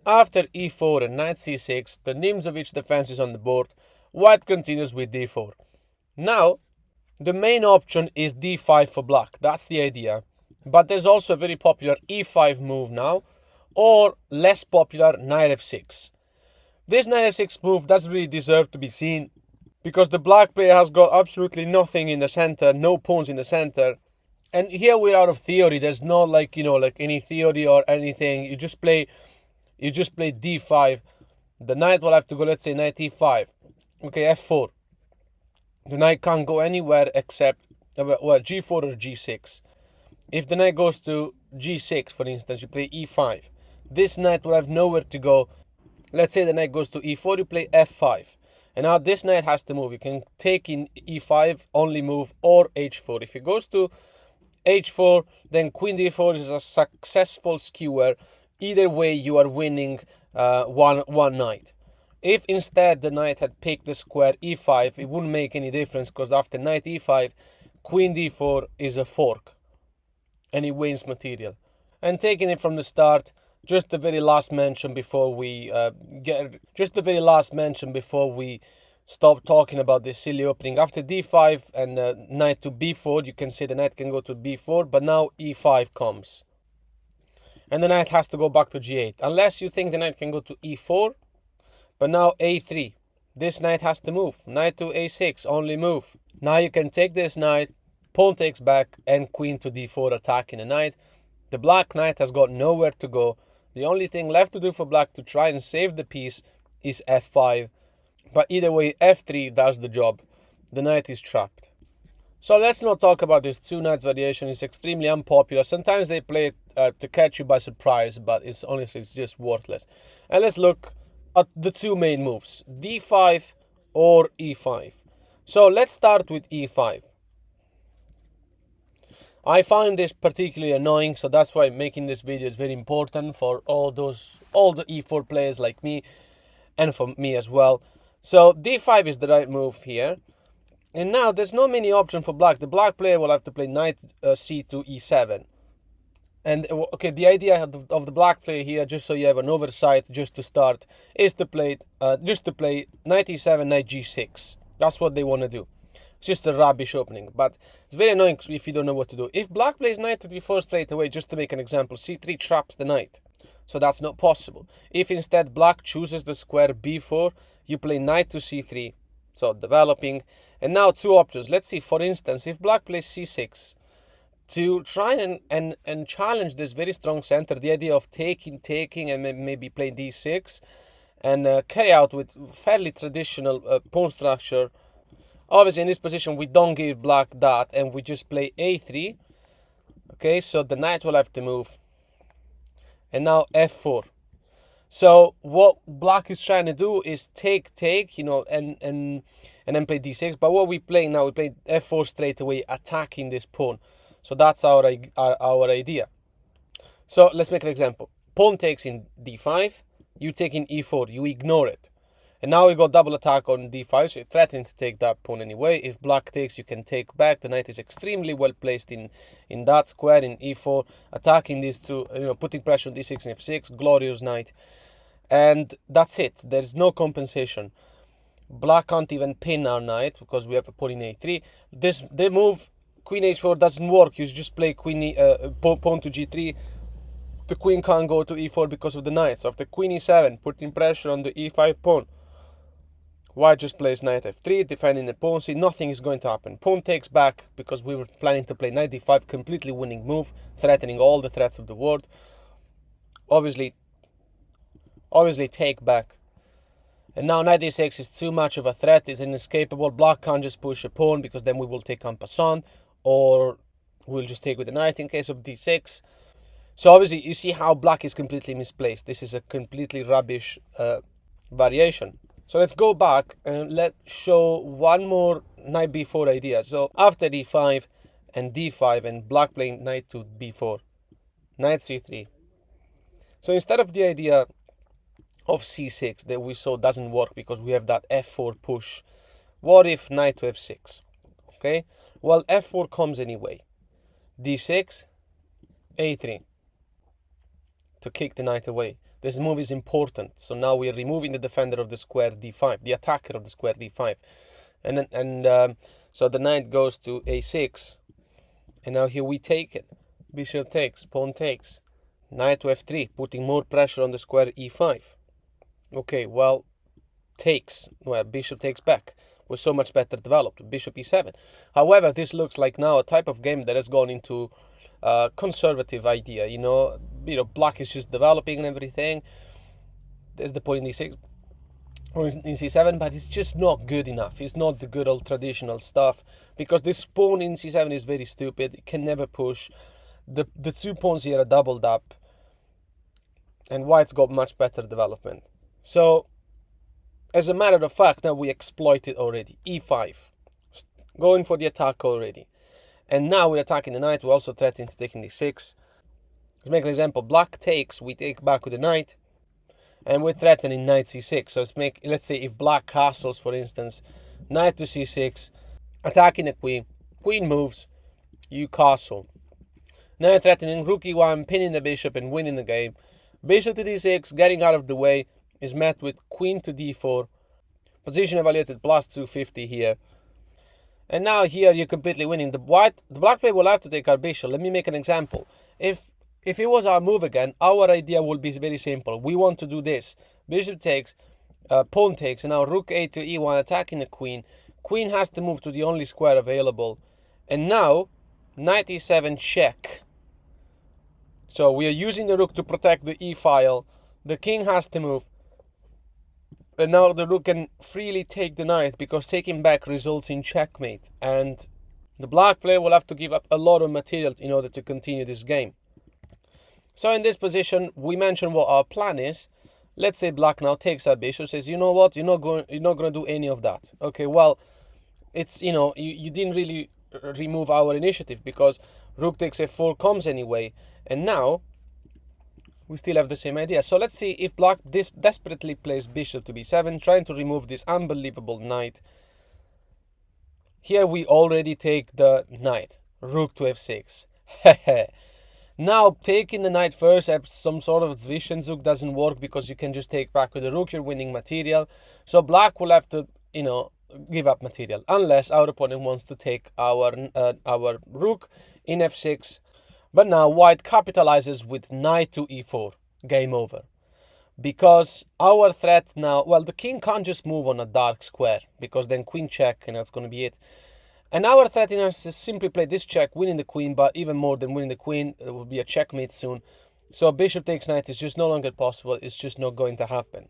After e4 and knight c6, the Nimzovich defense is on the board. White continues with d4. Now, the main option is d5 for black. That's the idea. But there's also a very popular e5 move now, or less popular knight f6. This knight f6 move doesn't really deserve to be seen because the black player has got absolutely nothing in the center, no pawns in the center. And here we're out of theory. There's no like any theory or anything. You just play d5. The knight will have to go, let's say, knight e5. Okay, f4. The knight can't go anywhere except g4 or g6. If the knight goes to g6, for instance, you play e5. This knight will have nowhere to go. Let's say the knight goes to e4, you play f5. And now this knight has to move. You can take in e5, only move, or h4. If it goes to h4, then queen d4 is a successful skewer. Either way, you are winning one knight. If instead the knight had picked the square e5, it wouldn't make any difference because after knight e5, queen d4 is a fork. And he wins material. And taking it from the start, just the very last mention before we stop talking about this silly opening. After d5 and knight to b4, you can say the knight can go to b4, but now e5 comes. And the knight has to go back to g8. Unless you think the knight can go to e4, but now a3. This knight has to move. Knight to a6, only move. Now you can take this knight, pawn takes back, and queen to d4 attacking the knight. The black knight has got nowhere to go. The only thing left to do for black to try and save the piece is f5. But either way, f3 does the job. The knight is trapped. So let's not talk about this two knights variation. It's extremely unpopular. Sometimes they play it to catch you by surprise, but it's just worthless. And let's look at the two main moves, d5 or e5. So let's start with e5. I find this particularly annoying, so that's why making this video is very important for all the e4 players like me, and for me as well. So d5 is the right move here. And now there's no many option for black. The black player will have to play knight c2 e7. And okay, the idea of the black player here, just so you have an oversight, just to start, is to play knight e7, knight g6. That's what they want to do. It's just a rubbish opening, but it's very annoying if you don't know what to do. If black plays knight to d4 straight away, just to make an example, c3 traps the knight. So that's not possible. If instead black chooses the square b4, you play knight to c3. So developing. And now two options. Let's see, for instance, if black plays c6, to try and challenge this very strong center, the idea of taking and maybe play d6 and carry out with fairly traditional pawn structure. Obviously in this position we don't give black that and we just play a3. Okay, so the knight will have to move. And now f4. So what black is trying to do is take, and then play d6. But what we play now, we play f4 straight away, attacking this pawn. So that's our idea. So let's make an example. Pawn takes in d5, you take in e4, you ignore it. And now we got double attack on d5, so you're threatening to take that pawn anyway. If black takes, you can take back. The knight is extremely well placed in that square, in e4, attacking these two, putting pressure on d6 and f6, glorious knight. And that's it. There's no compensation. Black can't even pin our knight because we have a pawn in a3. The move queen h4 doesn't work. You just play pawn to g3. The queen can't go to e4 because of the knight. So after queen e7, putting pressure on the e5 pawn, white just plays knight f3, defending the pawn. See, nothing is going to happen. Pawn takes back because we were planning to play knight d5, completely winning move, threatening all the threats of the world. Obviously take back. And now knight d6 is too much of a threat, it's inescapable. Black can't just push a pawn because then we will take en passant, or we'll just take with the knight in case of d6. So obviously you see how black is completely misplaced. This is a completely rubbish variation. So let's go back and let's show one more knight b4 idea. So after d5 and d5 and black playing knight to b4, knight c3. So instead of the idea of c6 that we saw doesn't work because we have that f4 push, what if knight to f6? Okay, well, f4 comes anyway. d6, a3 to kick the knight away. This move is important. So now we are removing the defender of the square d5, the attacker of the square d5. So the knight goes to a6. And now here we take it. Bishop takes, pawn takes. Knight to f3, putting more pressure on the square e5. Okay, well, takes. Well, bishop takes back. Was so much better developed. Bishop e7. However, this looks like now a type of game that has gone into conservative idea. Black is just developing and everything. There's the pawn in d6 or in c7, but it's just not good enough. It's not the good old traditional stuff, because this pawn in c7 is very stupid. It can never push. The 2 pawns here are doubled up, and white's got much better development. So, as a matter of fact, now we exploit it already. e5, going for the attack already. And now we're attacking the knight. We're also threatening to take in d6. Let's make an example. Black takes, we take back with the knight, and we're threatening knight c6. So let's say if black castles, for instance, knight to c6, attacking the queen, queen moves, you castle. Now threatening rook e1, pinning the bishop and winning the game. Bishop to d6, getting out of the way, is met with queen to d4. Position evaluated plus 250 here. And now here you're completely winning. The black player will have to take our bishop. Let me make an example. If it was our move again, our idea will be very simple. We want to do this. Bishop takes, pawn takes, and now rook a to e1, attacking the queen. Queen has to move to the only square available. And now, knight e7 check. So we are using the rook to protect the e-file. The king has to move. And now the rook can freely take the knight, because taking back results in checkmate. And the black player will have to give up a lot of material in order to continue this game. So in this position, we mentioned what our plan is. Let's say black now takes our bishop, says, you know what, you're not going to do any of that. Okay, well, it's, you didn't really remove our initiative, because rook takes f4 comes anyway. And now we still have the same idea. So let's see if black desperately plays bishop to b7, trying to remove this unbelievable knight. Here we already take the knight, rook to f6. Now taking the knight first as some sort of Zwischenzug doesn't work, because you can just take back with the rook, you're winning material. So black will have to, give up material, unless our opponent wants to take our rook in f6. But now white capitalizes with knight to e4. Game over. Because our threat now, well, the king can't just move on a dark square, because then queen check, and that's going to be it. And our threat in us is simply play this check, winning the queen, but even more than winning the queen, it will be a checkmate soon. So bishop takes knight is just no longer possible. It's just not going to happen.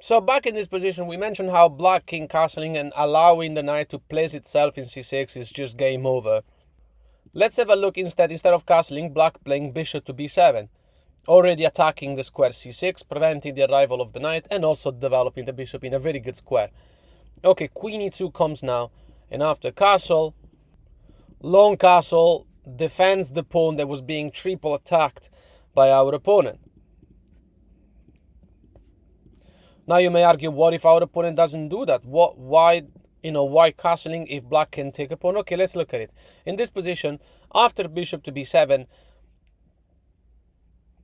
So back in this position, we mentioned how black king castling and allowing the knight to place itself in c6 is just game over. Let's have a look instead of castling, black playing bishop to b7. Already attacking the square c6, preventing the arrival of the knight, and also developing the bishop in a very good square. Okay, queen e2 comes now, and after castle, long castle defends the pawn that was being triple attacked by our opponent. Now you may argue, what if our opponent doesn't do that? Why castling if black can take a pawn? Okay, let's look at it. In this position, after bishop to b7,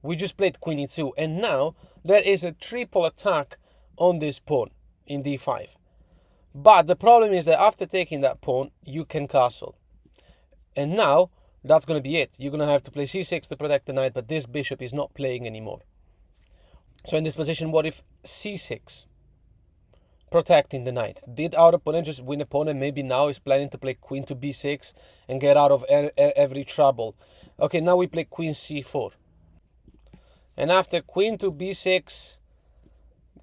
we just played queen e2, and now there is a triple attack on this pawn in d5. But the problem is that after taking that pawn, you can castle. And now, that's going to be it. You're going to have to play c6 to protect the knight, but this bishop is not playing anymore. So in this position, what if c6? Protecting the knight. Did our opponent just win a pawn, and maybe now is planning to play queen to b6 and get out of every trouble? Okay, now we play queen c4. And after queen to b6,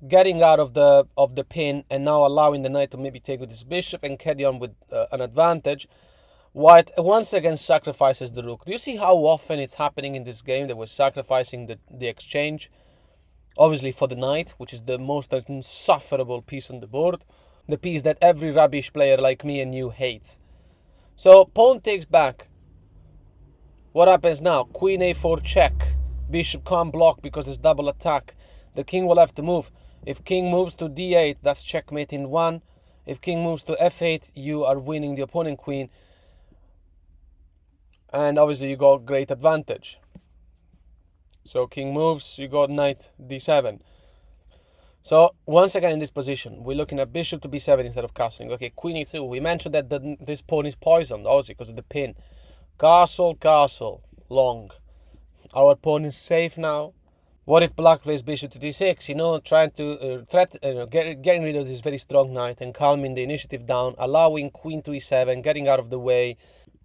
getting out of the pin, and now allowing the knight to maybe take with this bishop and carry on with an advantage, white once again sacrifices the rook. Do you see how often it's happening in this game that we're sacrificing the exchange? Obviously for the knight, which is the most insufferable piece on the board. The piece that every rubbish player like me and you hates. So pawn takes back. What happens now? Queen a4 check. Bishop can't block because there's double attack. The king will have to move. If king moves to d8, that's checkmate in 1. If king moves to f8, you are winning the opponent queen. And obviously you got great advantage. So king moves, you got knight d7. So once again in this position, we're looking at bishop to b7 instead of castling. Okay, queen e2. We mentioned that this pawn is poisoned, obviously, because of the pin. Castle, castle, long. Our pawn is safe now. What if black plays bishop to d6? You know, trying to getting rid of this very strong knight and calming the initiative down, allowing queen to e7, getting out of the way.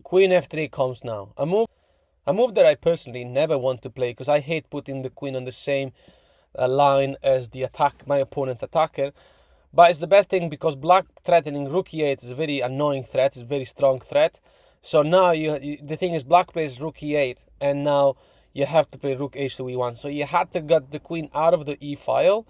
Queen f3 comes now. A move that I personally never want to play because I hate putting the queen on the same line as my opponent's attacker. But it's the best thing because black threatening rook e8 is a very annoying threat. It's a very strong threat. So now the thing is black plays rook e8 and now you have to play rook h2 e1. So you had to get the queen out of the e file,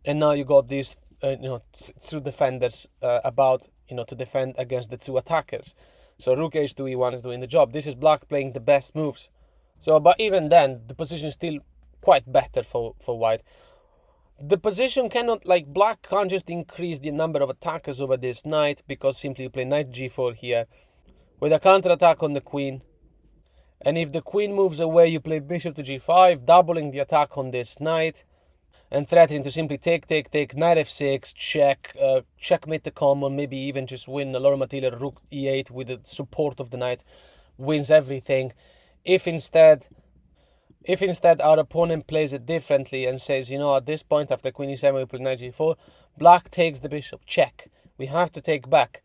and now you got these two defenders to defend against the two attackers. So rook h2 e1 is doing the job. This is black playing the best moves. So, but even then, the position is still quite better for white. The position cannot, black can't just increase the number of attackers over this knight because simply you play knight g4 here with a counter attack on the queen. And if the queen moves away, you play bishop to g5, doubling the attack on this knight and threatening to simply take, knight f6, checkmate the common, maybe even just win a lot of material, rook e8 with the support of the knight, wins everything. If instead our opponent plays it differently and says, at this point after queen e7 we play knight g4, black takes the bishop, check. We have to take back.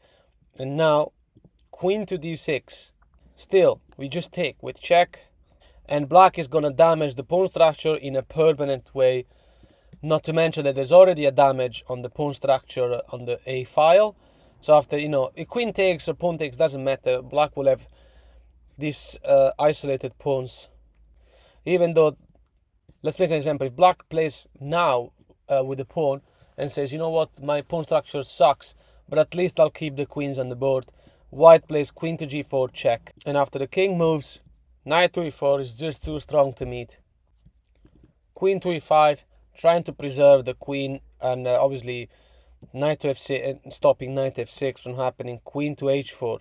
And now queen to d6. Still, we just take with check, and black is going to damage the pawn structure in a permanent way, not to mention that there's already a damage on the pawn structure on the a file. So after, if queen takes or pawn takes, doesn't matter, black will have these isolated pawns. Even though, let's make an example, if black plays now with the pawn and says, my pawn structure sucks, but at least I'll keep the queens on the board. White plays queen to g4, check. And after the king moves, knight to e4 is just too strong to meet. Queen to e5, trying to preserve the queen, and obviously knight to f6, stopping knight f6 from happening. Queen to h4.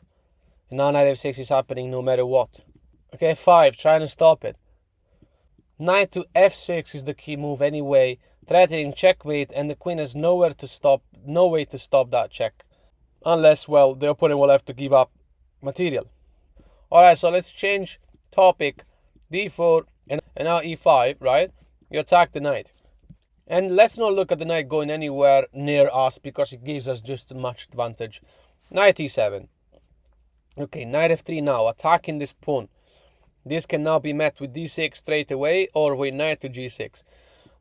And now knight f6 is happening no matter what. Okay, f5, trying to stop it. Knight to f6 is the key move anyway, threatening checkmate, and the queen has no way to stop that check. Unless, well, the opponent will have to give up material. Alright, so let's change topic. d4 and now e5, right? You attack the knight. And let's not look at the knight going anywhere near us because it gives us just much advantage. Knight e7. Okay, knight f3 now, attacking this pawn. This can now be met with d6 straight away or with knight to g6.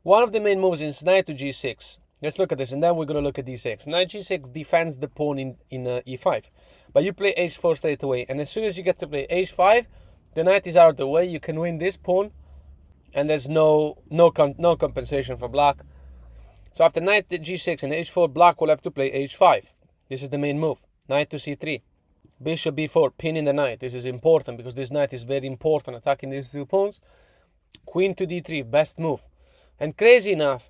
One of the main moves is knight to g6. Let's look at this, and then we're going to look at d6. Knight g6 defends the pawn in e5. But you play h4 straight away. And as soon as you get to play h5, the knight is out of the way. You can win this pawn. And there's no compensation for black. So after knight g6 and h4, black will have to play h5. This is the main move. Knight to c3. Bishop b4, pinning the knight. This is important because this knight is very important, attacking these two pawns. Queen to d3, best move. And crazy enough,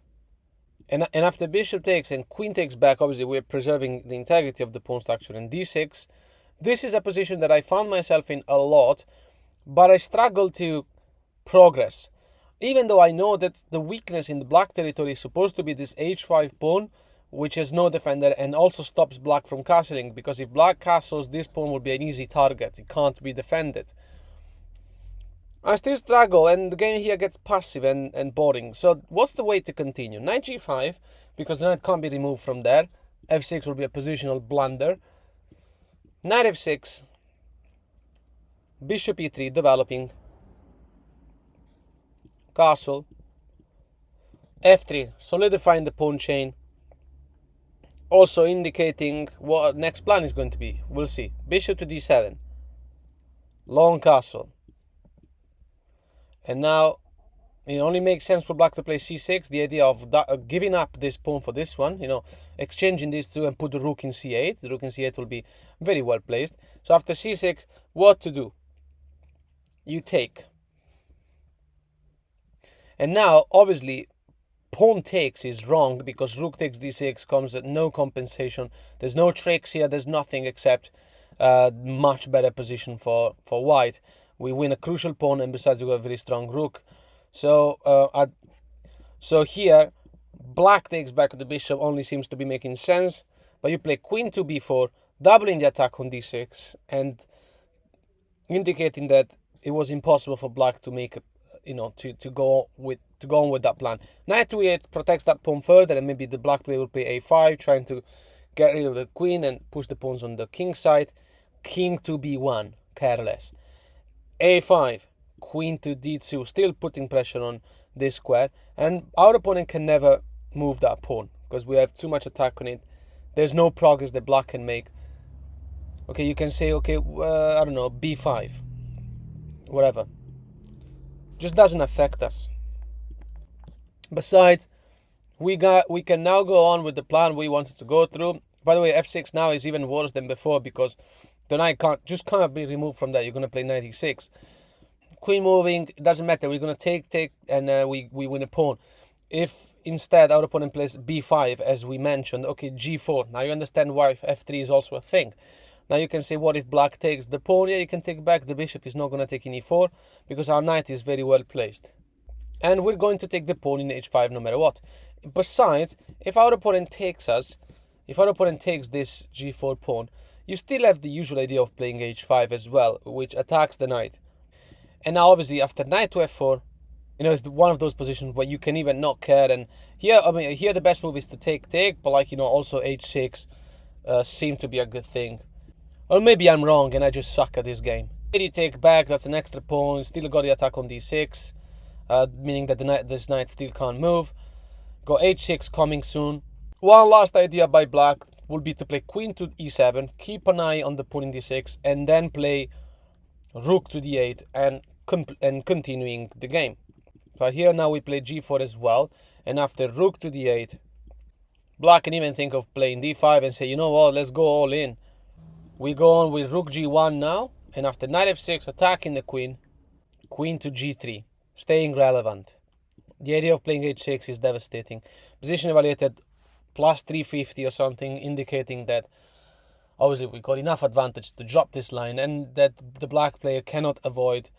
and after bishop takes and queen takes back, obviously we're preserving the integrity of the pawn structure. And d6, this is a position that I found myself in a lot, but I struggle to progress. Even though I know that the weakness in the black territory is supposed to be this h5 pawn, which has no defender and also stops black from castling, because if black castles, this pawn will be an easy target. It can't be defended. I still struggle, and the game here gets passive and boring. So what's the way to continue? Knight g5, because the knight can't be removed from there. f6 will be a positional blunder. Knight f6. Bishop e3, developing. Castle. f3, solidifying the pawn chain. Also indicating what next plan is going to be. We'll see. Bishop to d7. Long castle. And now, it only makes sense for black to play c6. The idea of giving up this pawn for this one, exchanging these two and put the rook in c8. The rook in c8 will be very well placed. So after c6, what to do? You take. And now, obviously, pawn takes is wrong because rook takes d6 comes at no compensation. There's no tricks here. There's nothing except much better position for white. We win a crucial pawn, and besides we got a very strong rook. So here, black takes back the bishop only seems to be making sense, but you play queen to b4, doubling the attack on d6, and indicating that it was impossible for black to make, to go on with that plan. Knight to e8 protects that pawn further, and maybe the black player will play a5, trying to get rid of the queen and push the pawns on the king side. King to b1, careless. a5, queen to d2, still putting pressure on this square, and our opponent can never move that pawn because we have too much attack on it. There's no progress that black can make. Okay, you can say, okay, I don't know, b5, whatever. Just doesn't affect us. Besides, we can now go on with the plan we wanted to go through. By the way, f6 now is even worse than before because the knight can't be removed from that. You're going to play knight e6. Queen moving, it doesn't matter. We're going to take, and we win a pawn. If instead our opponent plays b5, as we mentioned, okay, g4. Now you understand why f3 is also a thing. Now you can say, what if black takes the pawn? Yeah, you can take back. The bishop is not going to take in e4 because our knight is very well placed. And we're going to take the pawn in h5 no matter what. Besides, if our opponent takes this g4 pawn, you still have the usual idea of playing h5 as well, which attacks the knight. And now obviously after knight to f4, it's one of those positions where you can even not care. And here the best move is to take, but also h6 seemed to be a good thing. Or maybe I'm wrong and I just suck at this game. Here you take back, that's an extra pawn, still got the attack on d6, meaning that this knight still can't move. Got h6 coming soon. One last idea by black would be to play queen to e7, keep an eye on the pawn in d6, and then play rook to d8 and continuing the game. So here now we play g4 as well, and after rook to d8, black can even think of playing d5 and say, you know what, let's go all in. We go on with rook g1 now, and after knight f6, attacking the queen, queen to g3, staying relevant. The idea of playing h6 is devastating. Position evaluated plus 350 or something, indicating that obviously we got enough advantage to drop this line and that the black player cannot avoid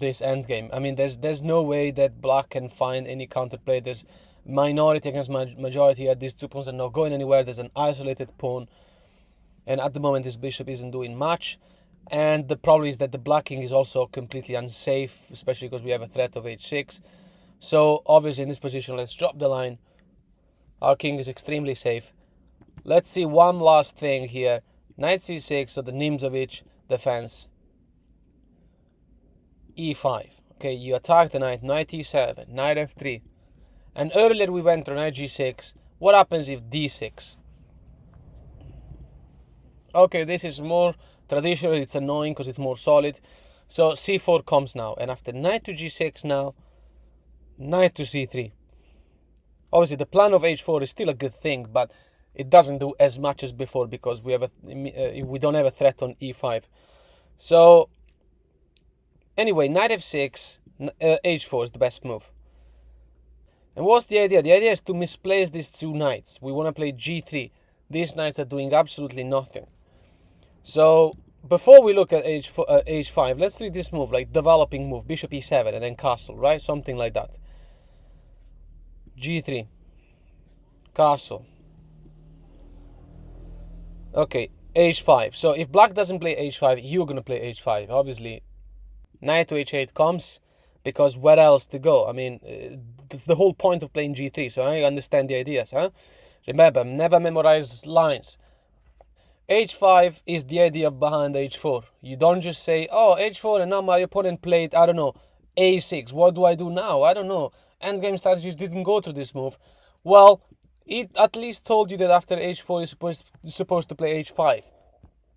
this endgame. I mean, there's no way that black can find any counterplay. There's minority against majority here. These two pawns are not going anywhere. There's an isolated pawn. And at the moment, this bishop isn't doing much. And the problem is that the black king is also completely unsafe, especially because we have a threat of h6. So, obviously, in this position, let's drop the line. Our king is extremely safe. Let's see one last thing here. Knight c6, so the Nimzovich defense. e5. Okay, you attack the knight, knight e7, knight f3. And earlier we went through knight g6. What happens if d6? Okay, this is more traditional, it's annoying because it's more solid. So c4 comes now, and after knight to g6 now, knight to c3. Obviously the plan of h4 is still a good thing, but it doesn't do as much as before because we don't have a threat on e5. So anyway, knight f6, h4 is the best move. And what's the idea? The idea is to misplace these two knights. We want to play g3. These knights are doing absolutely nothing. So before we look at h5, let's do this move, like developing move, bishop e7 and then castle, right? Something like that. g3, castle. Okay, h5. So if black doesn't play h5, you're going to play h5. Obviously, knight to h8 comes because where else to go? I mean, that's the whole point of playing g3, so I understand the ideas, huh? Remember, never memorize lines. h5 is the idea behind h4. You don't just say, oh, h4 and now my opponent played, I don't know, a6. What do I do now? I don't know. Endgame strategies didn't go through this move. Well, it at least told you that after h4 you're supposed to play h5.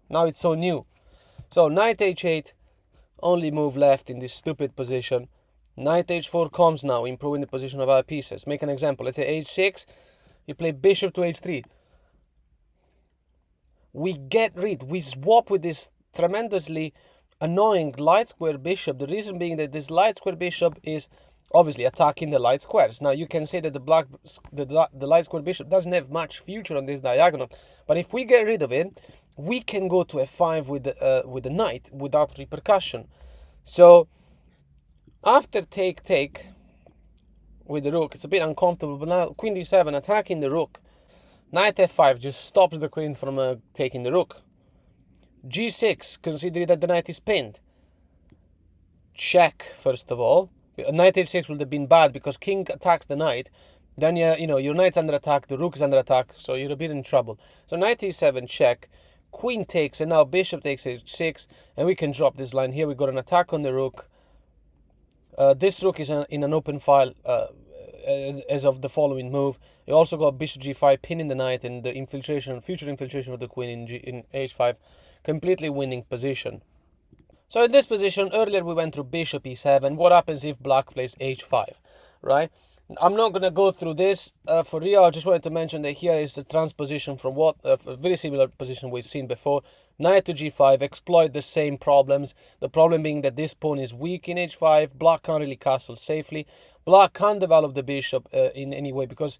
Now it's so new. So knight h8, only move left in this stupid position. Knight h4 comes now, improving the position of our pieces. Make an example. Let's say h6, you play bishop to h3. We swap with this tremendously annoying light square bishop. The reason being that this light square bishop is obviously attacking the light squares. Now you can say that the light square bishop doesn't have much future on this diagonal, but if we get rid of it, we can go to f5 with the knight without repercussion. So After take with the rook, it's a bit uncomfortable, but now queen d7 attacking the rook. Knight f5 just stops the queen from taking the rook. g6, considering that the knight is pinned. Check, first of all. Knight h6 would have been bad because king attacks the knight. Then your knight's under attack, the rook is under attack, so you're a bit in trouble. So knight e7 check, queen takes, and now bishop takes h6, and we can drop this line here. We got an attack on the rook. This rook is in an open file as of the following move. You also got bishop g5 pinning the knight, and the future infiltration of the queen in h5, completely winning position. So in this position, earlier we went through bishop e7. What happens if black plays h5, right? I'm not going to go through this for real. I just wanted to mention that here is the transposition from what a very similar position we've seen before. Knight to g5, exploit the same problems. The problem being that this pawn is weak in h5. Black can't really castle safely. Black can't develop the bishop in any way because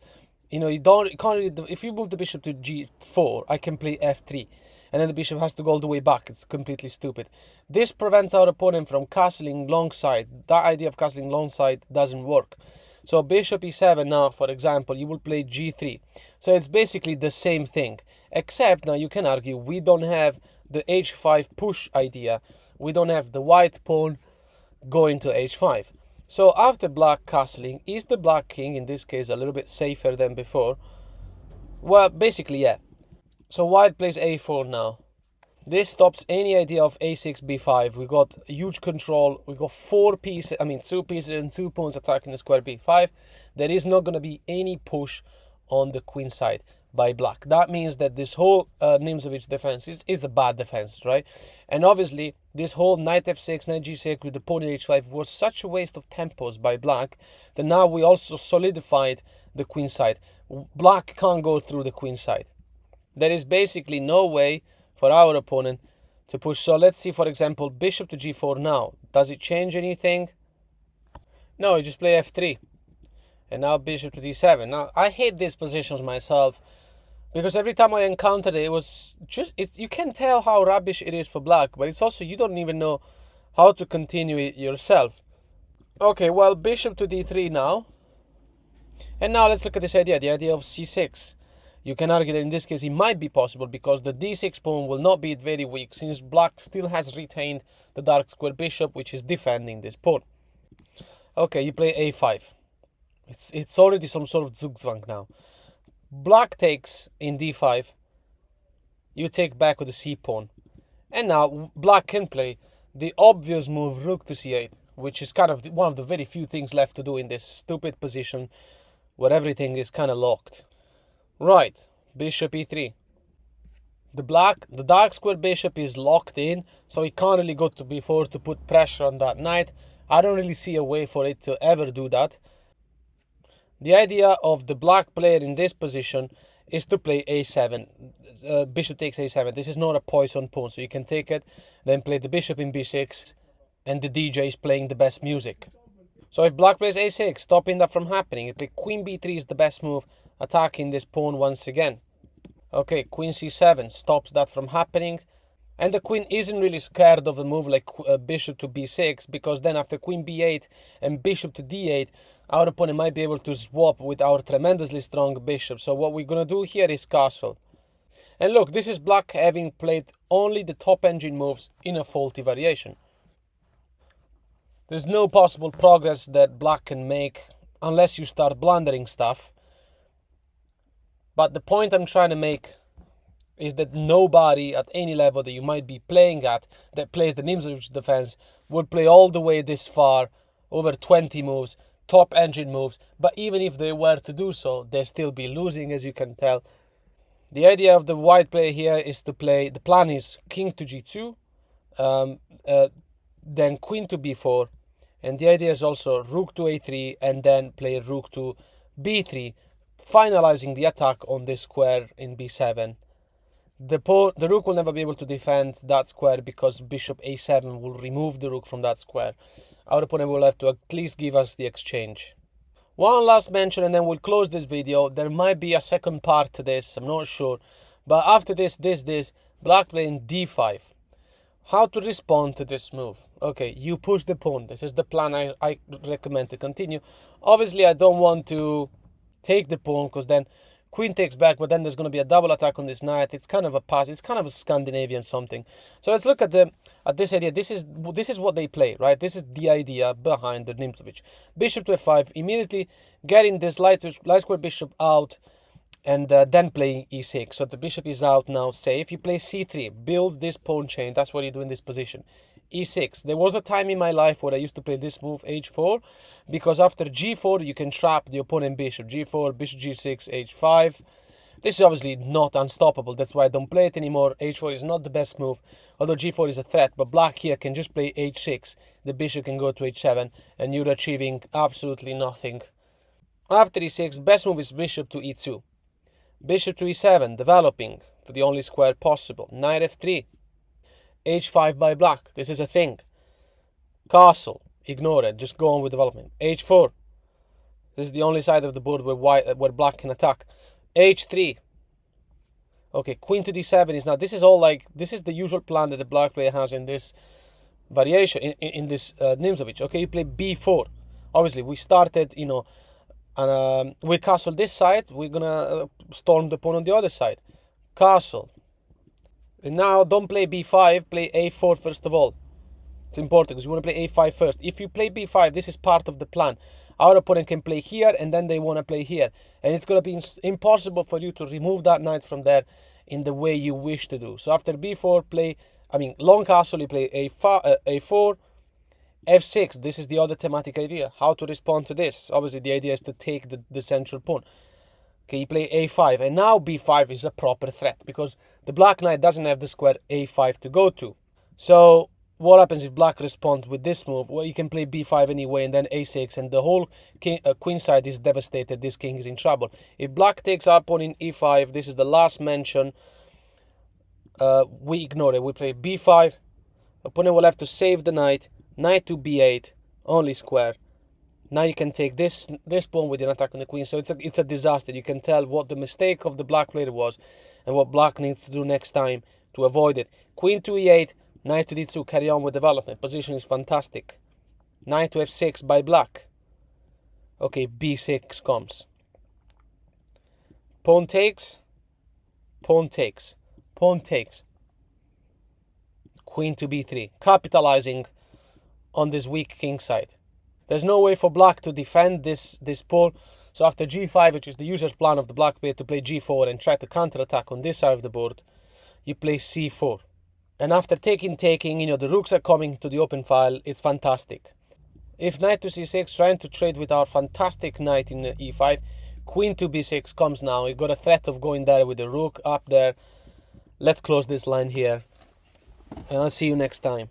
you can't really, if you move the bishop to g4, I can play f3. And then the bishop has to go all the way back. It's completely stupid. This prevents our opponent from castling long side. That idea of castling long side doesn't work. So bishop e7 now, for example, you will play g3. So it's basically the same thing. Except now you can argue we don't have the h5 push idea. We don't have the white pawn going to h5. So after black castling, is the black king, in this case, a little bit safer than before? Well, basically, yeah. So white plays a4 now. This stops any idea of a6, b5. We got huge control. We got two pieces and 2 pawns attacking the square b5. There is not going to be any push on the queen side by black. That means that this whole Nimzovich defense is a bad defense, right? And obviously, this whole knight f6, knight g6 with the pawn h5 was such a waste of tempos by black that now we also solidified the queen side. Black can't go through the queen side. There is basically no way for our opponent to push. So let's see, for example, bishop to g4 now. Does it change anything? No, you just play f3. And now bishop to d7. Now, I hate these positions myself because every time I encountered it, it was just, you can tell how rubbish it is for black, but it's also, you don't even know how to continue it yourself. Okay, well, bishop to d3 now. And now let's look at this idea, the idea of c6. You can argue that in this case it might be possible because the d6 pawn will not be very weak since black still has retained the dark square bishop, which is defending this pawn. Okay, you play a5. It's already some sort of zugzwang now. Black takes in d5. You take back with the c pawn. And now black can play the obvious move rook to c8, which is kind of one of the very few things left to do in this stupid position where everything is kind of locked. Right, bishop e3. The dark square bishop is locked in, so he can't really go to b4 to put pressure on that knight. I don't really see a way for it to ever do that. The idea of the black player in this position is to play a7. Bishop takes a7. This is not a poison pawn, so you can take it, then play the bishop in b6, and the DJ is playing the best music. So if black plays a6, stopping that from happening, you play queen b3 is the best move, attacking this pawn once again. Okay, queen c7 stops that from happening. And the queen isn't really scared of a move like bishop to b6, because then after queen b8 and bishop to d8, our opponent might be able to swap with our tremendously strong bishop. So what we're going to do here is castle. And look, this is black having played only the top engine moves in a faulty variation. There's no possible progress that black can make unless you start blundering stuff. But the point I'm trying to make is that nobody at any level that you might be playing at that plays the Nimzowitsch defense would play all the way this far, over 20 moves, top engine moves. But even if they were to do so, they'd still be losing, as you can tell. The idea of the white player here is to play, the plan is king to g2, then queen to b4, and the idea is also rook to a3, and then play rook to b3, finalizing the attack on this square in b7. The rook will never be able to defend that square because bishop a7 will remove the rook from that square. Our opponent will have to at least give us the exchange. One last mention and then we'll close this video. There might be a second part to this, I'm not sure. But after this, black playing d5. How to respond to this move? Okay, you push the pawn. This is the plan I recommend to continue. Obviously, I don't want to take the pawn because then queen takes back, but then there's going to be a double attack on this knight. It's kind of a pass. It's kind of a Scandinavian something. So let's look at this idea. This is what they play, right? This is the idea behind the Nimzovich. Bishop to f5, immediately getting this light square bishop out, and then playing e6. So the bishop is out now, safe. You play c3, build this pawn chain. That's what you do in this position. e6. There was a time in my life where I used to play this move, h4, because after g4 you can trap the opponent bishop. g4, bishop g6, h5. This is obviously not unstoppable. That's why I don't play it anymore. h4 is not the best move, although g4 is a threat. But black here can just play h6. The bishop can go to h7, and you're achieving absolutely nothing. After e6, best move is bishop to e2. Bishop to e7, developing to the only square possible. Knight f3. h5 by black. This is a thing. Castle. Ignore it. Just go on with development. h4. This is the only side of the board where black can attack. h3. Okay, queen to d7 is now. This is all like, this is the usual plan that the black player has in this variation, in this Nimzovich. Okay, you play b4. Obviously, we started, and we castle this side. We're gonna storm the pawn on the other side. Castle. And now don't play b5, play a4 first of all. It's important because you want to play a5 first. If you play b5, this is part of the plan. Our opponent can play here and then they want to play here. And it's going to be impossible for you to remove that knight from there in the way you wish to do. So after b4, long castle, you play a4, f6. This is the other thematic idea. How to respond to this? Obviously, the idea is to take the central pawn. Okay, you play a5, and now b5 is a proper threat because the black knight doesn't have the square a5 to go to. So what happens if black responds with this move? Well, you can play b5 anyway, and then a6, and the whole queen side is devastated. This king is in trouble. If black takes our pawn in e5, this is the last mention. We ignore it. We play b5. Opponent will have to save the knight. Knight to b8, only square. Now you can take this pawn with an attack on the queen. So it's a disaster. You can tell what the mistake of the black player was and what black needs to do next time to avoid it. Queen to e8, knight to d2, carry on with development. Position is fantastic. Knight to f6 by black. Okay, b6 comes. Pawn takes, pawn takes, pawn takes. Queen to b3, capitalizing on this weak king side. There's no way for black to defend this pawn. So after g5, which is the user's plan of the black player to play g4 and try to counterattack on this side of the board, you play c4. And after taking, the rooks are coming to the open file. It's fantastic. If knight to c6, trying to trade with our fantastic knight in e5, queen to b6 comes now. You got a threat of going there with the rook up there. Let's close this line here. And I'll see you next time.